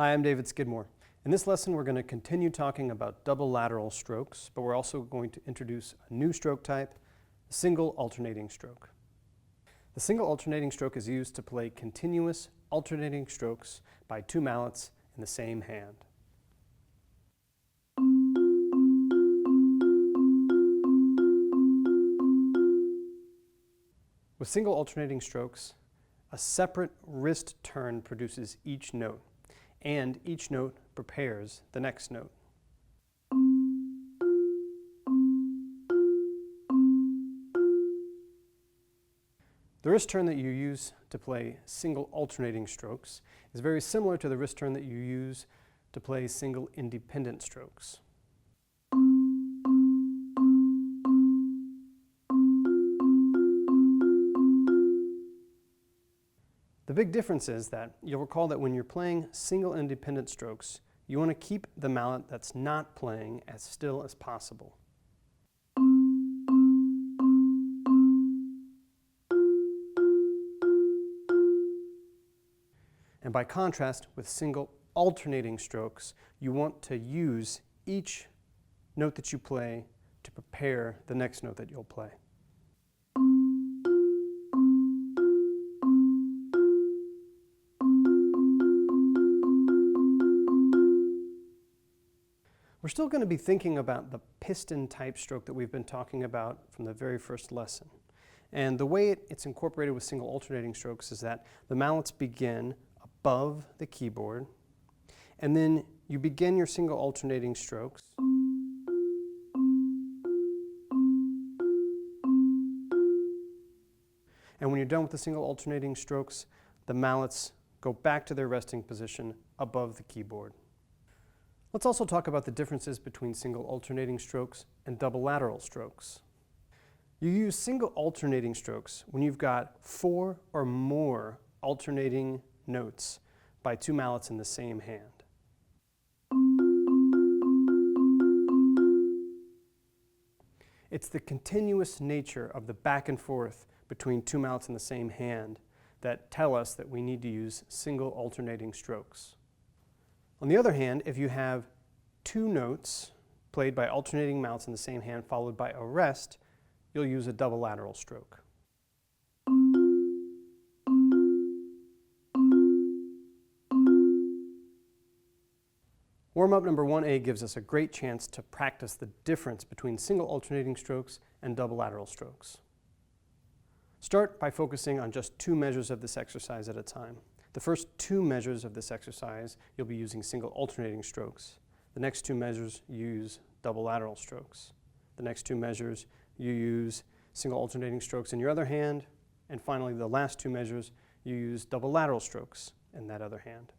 Hi, I'm David Skidmore. In this lesson, we're going to continue talking about double lateral strokes, but we're also going to introduce a new stroke type, the single alternating stroke. The single alternating stroke is used to play continuous alternating strokes by two mallets in the same hand. With single alternating strokes, a separate wrist turn produces each note, and each note prepares the next note. The wrist turn that you use to play single alternating strokes is very similar to the wrist turn that you use to play single independent strokes. The big difference is that you'll recall that when you're playing single independent strokes, you want to keep the mallet that's not playing as still as possible. And by contrast, with single alternating strokes, you want to use each note that you play to prepare the next note that you'll play. We're still going to be thinking about the piston type stroke that we've been talking about from the very first lesson. And the way it's incorporated with single alternating strokes is that the mallets begin above the keyboard, and then you begin your single alternating strokes. And when you're done with the single alternating strokes, the mallets go back to their resting position above the keyboard. Let's also talk about the differences between single alternating strokes and double lateral strokes. You use single alternating strokes when you've got 4 or more alternating notes by two mallets in the same hand. It's the continuous nature of the back and forth between two mallets in the same hand that tell us that we need to use single alternating strokes. On the other hand, if you have two notes played by alternating mallets in the same hand followed by a rest, you'll use a double lateral stroke. Warm-up number 1A gives us a great chance to practice the difference between single alternating strokes and double lateral strokes. Start by focusing on just 2 measures of this exercise at a time. The first 2 measures of this exercise, you'll be using single alternating strokes. The next 2 measures, you use double lateral strokes. The next 2 measures, you use single alternating strokes in your other hand. And finally, the last 2 measures, you use double lateral strokes in that other hand.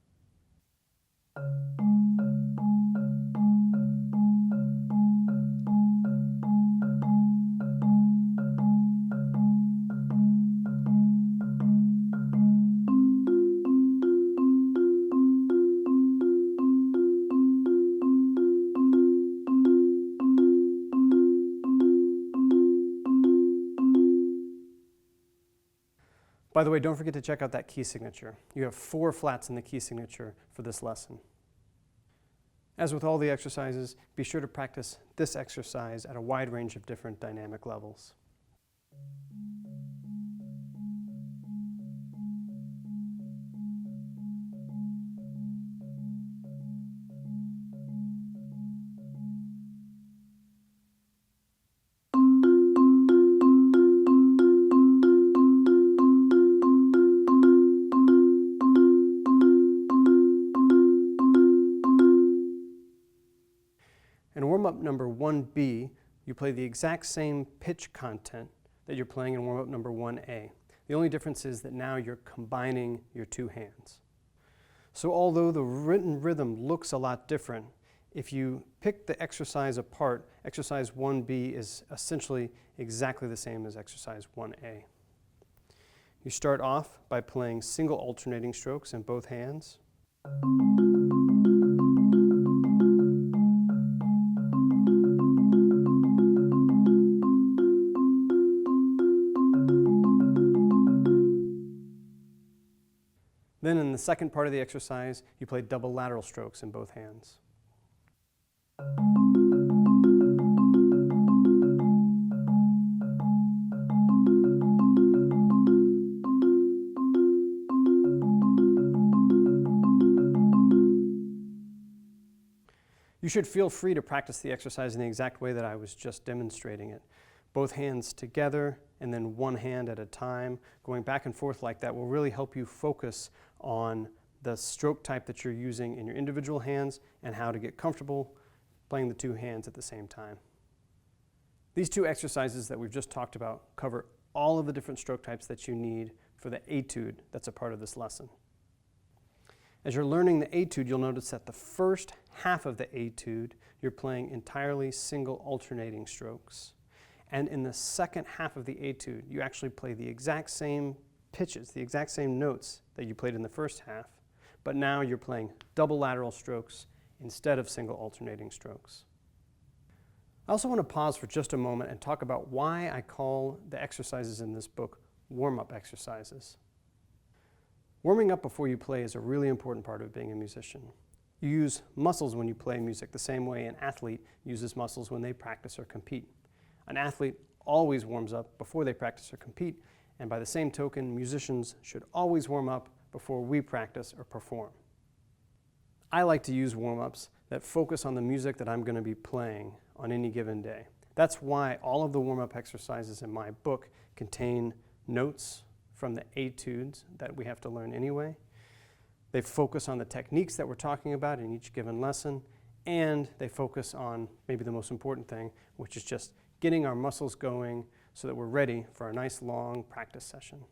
By the way, don't forget to check out that key signature. You have 4 flats in the key signature for this lesson. As with all the exercises, be sure to practice this exercise at a wide range of different dynamic levels. In warm-up number 1B, you play the exact same pitch content that you're playing in warm-up number 1A. The only difference is that now you're combining your 2 hands. So although the written rhythm looks a lot different, if you pick the exercise apart, exercise 1B is essentially exactly the same as exercise 1A. You start off by playing single alternating strokes in both hands. Then in the second part of the exercise, you play double lateral strokes in both hands. You should feel free to practice the exercise in the exact way that I was just demonstrating it. Both hands together and then one hand at a time. Going back and forth like that will really help you focus on the stroke type that you're using in your individual hands and how to get comfortable playing the two hands at the same time. These two exercises that we've just talked about cover all of the different stroke types that you need for the etude that's a part of this lesson. As you're learning the etude, you'll notice that the first half of the etude, you're playing entirely single alternating strokes. And in the second half of the etude, you actually play the exact same pitches, the exact same notes that you played in the first half, but now you're playing double lateral strokes instead of single alternating strokes. I also want to pause for just a moment and talk about why I call the exercises in this book warm-up exercises. Warming up before you play is a really important part of being a musician. You use muscles when you play music the same way an athlete uses muscles when they practice or compete. An athlete always warms up before they practice or compete, and by the same token, musicians should always warm up before we practice or perform. I like to use warm-ups that focus on the music that I'm going to be playing on any given day. That's why all of the warm-up exercises in my book contain notes from the etudes that we have to learn anyway. They focus on the techniques that we're talking about in each given lesson, and they focus on maybe the most important thing, which is just getting our muscles going so that we're ready for a nice long practice session.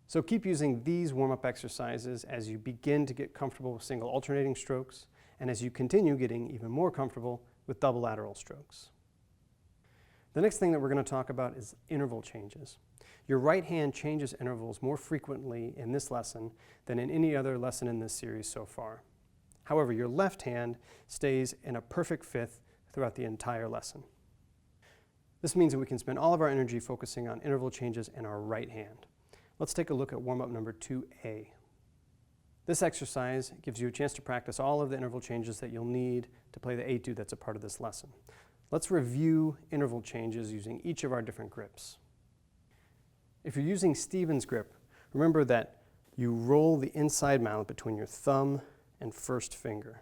So keep using these warm-up exercises as you begin to get comfortable with single alternating strokes and as you continue getting even more comfortable with double lateral strokes. The next thing that we're going to talk about is interval changes. Your right hand changes intervals more frequently in this lesson than in any other lesson in this series so far. However, your left hand stays in a perfect fifth throughout the entire lesson. This means that we can spend all of our energy focusing on interval changes in our right hand. Let's take a look at warm-up number 2A. This exercise gives you a chance to practice all of the interval changes that you'll need to play the etude that's a part of this lesson. Let's review interval changes using each of our different grips. If you're using Stephen's grip, remember that you roll the inside mallet between your thumb and first finger.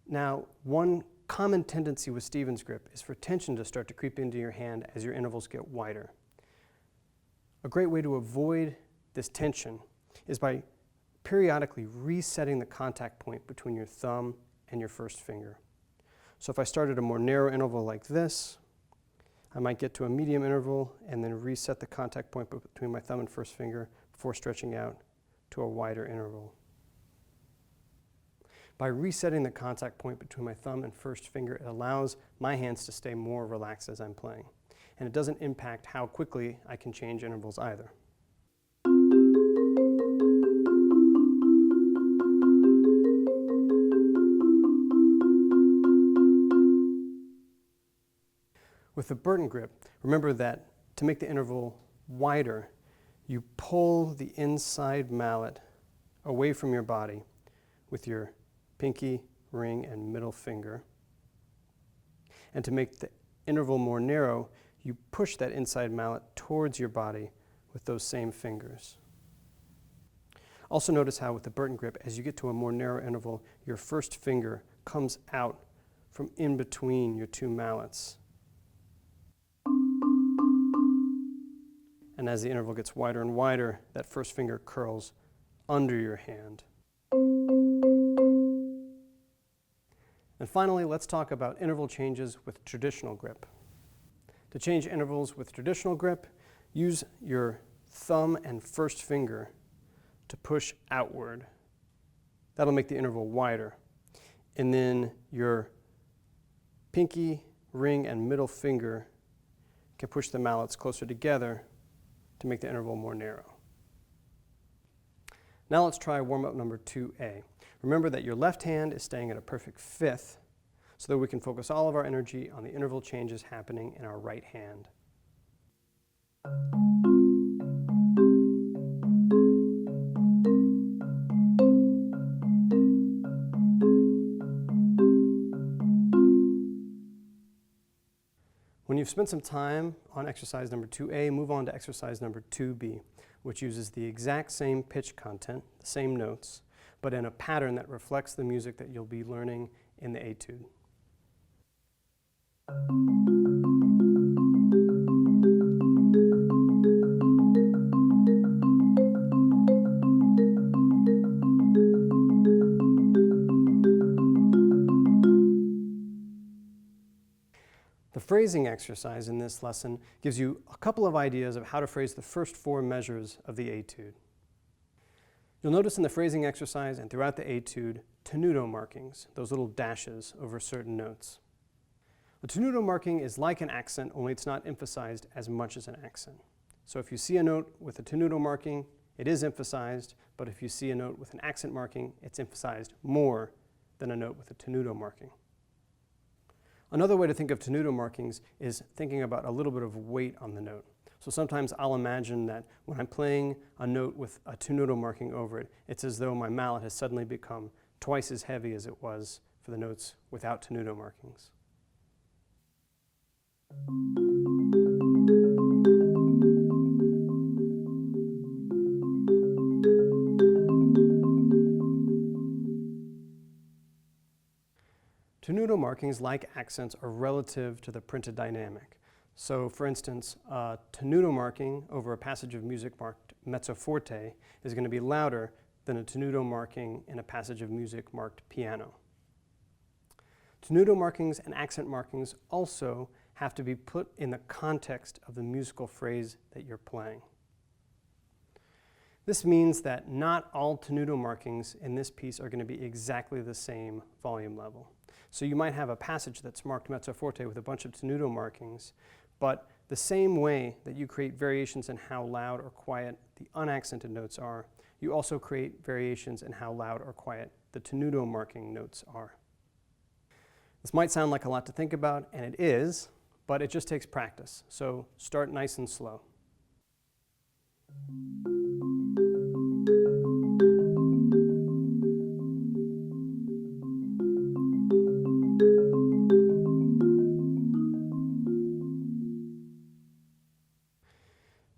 Now, one common tendency with Stephen's grip is for tension to start to creep into your hand as your intervals get wider. A great way to avoid this tension is by periodically resetting the contact point between your thumb and your first finger. So if I started a more narrow interval like this, I might get to a medium interval and then reset the contact point between my thumb and first finger before stretching out to a wider interval. By resetting the contact point between my thumb and first finger, it allows my hands to stay more relaxed as I'm playing. And it doesn't impact how quickly I can change intervals either. With the Burton grip, remember that to make the interval wider, you pull the inside mallet away from your body with your pinky, ring, and middle finger. And to make the interval more narrow, you push that inside mallet towards your body with those same fingers. Also notice how with the Burton grip, as you get to a more narrow interval, your first finger comes out from in between your two mallets. And as the interval gets wider and wider, that first finger curls under your hand. And finally, let's talk about interval changes with traditional grip. To change intervals with traditional grip, use your thumb and first finger to push outward. That'll make the interval wider. And then your pinky, ring, and middle finger can push the mallets closer together to make the interval more narrow. Now let's try warm-up number 2A. Remember that your left hand is staying at a perfect fifth, so that we can focus all of our energy on the interval changes happening in our right hand. When you've spent some time on exercise number 2A, move on to exercise number 2B, which uses the exact same pitch content, the same notes, but in a pattern that reflects the music that you'll be learning in the Etude. The phrasing exercise in this lesson gives you a couple of ideas of how to phrase the first 4 measures of the Etude. You'll notice in the phrasing exercise and throughout the Etude, tenuto markings, those little dashes over certain notes. The tenuto marking is like an accent, only it's not emphasized as much as an accent. So if you see a note with a tenuto marking, it is emphasized, but if you see a note with an accent marking, it's emphasized more than a note with a tenuto marking. Another way to think of tenuto markings is thinking about a little bit of weight on the note. So sometimes I'll imagine that when I'm playing a note with a tenuto marking over it, it's as though my mallet has suddenly become twice as heavy as it was for the notes without tenuto markings. Tenuto markings, like accents, are relative to the printed dynamic. So, for instance, a tenuto marking over a passage of music marked mezzo forte is going to be louder than a tenuto marking in a passage of music marked piano. Tenuto markings and accent markings also have to be put in the context of the musical phrase that you're playing. This means that not all tenuto markings in this piece are going to be exactly the same volume level. So you might have a passage that's marked mezzo forte with a bunch of tenuto markings, but the same way that you create variations in how loud or quiet the unaccented notes are, you also create variations in how loud or quiet the tenuto marking notes are. This might sound like a lot to think about, and it is, but it just takes practice. So start nice and slow.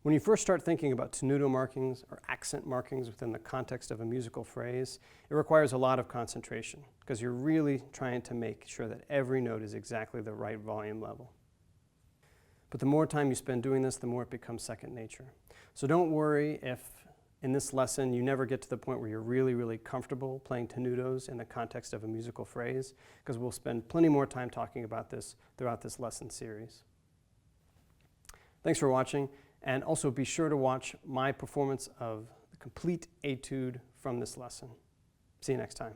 When you first start thinking about tenuto markings or accent markings within the context of a musical phrase, it requires a lot of concentration because you're really trying to make sure that every note is exactly the right volume level. But the more time you spend doing this, the more it becomes second nature. So don't worry if in this lesson you never get to the point where you're really comfortable playing tenutos in the context of a musical phrase, because we'll spend plenty more time talking about this throughout this lesson series. Thanks for watching. And also be sure to watch my performance of the complete Etude from this lesson. See you next time.